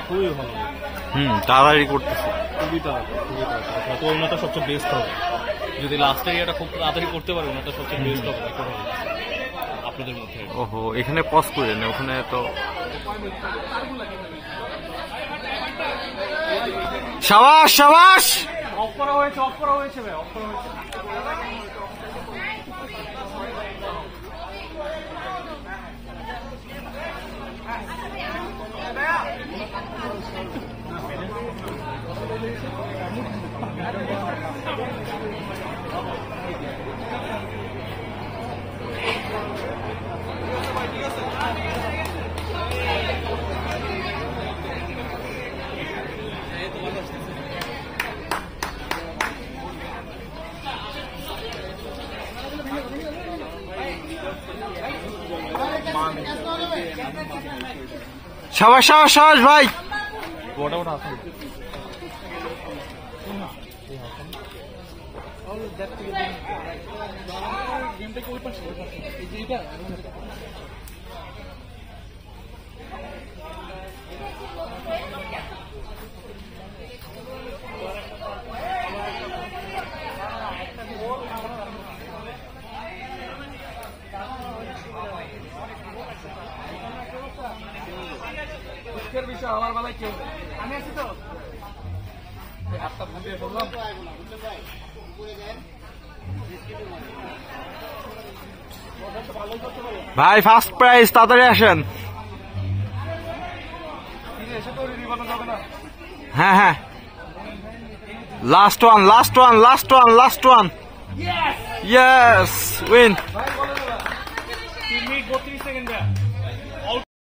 খুবই ভালো। তাড়াতাড়ি করতেছে, খুবই তাড়াতাড়ি। তো ওনাটা সবচেয়ে বেস্ট হবে, যদি লাস্ট এরিয়াটা খুব তাড়াতাড়ি করতে পারে ওনাটা সবচেয়ে বেস্ট হবে আপনাদের মধ্যে। ওহো, এখানে পজ করে না, ওখানে তো সাবাস সাবাস। অফ করা হয়েছে, অফ করা হয়েছে ভাই, অফ করা হয়েছে। সাবাস সাবাস সাবাস ভাই। ওটা ওটা আসুন। বিষয় আমার বেলায় কেউ আমি আছি তো হাতটা বুঝিয়ে ফেললাম। ভাই ফার্স্ট প্রাইজ, তাড়াতাড়ি আসেন। হ্যাঁ হ্যাঁ, last one last one last one last one. Yes, win. 3 minute 32 second.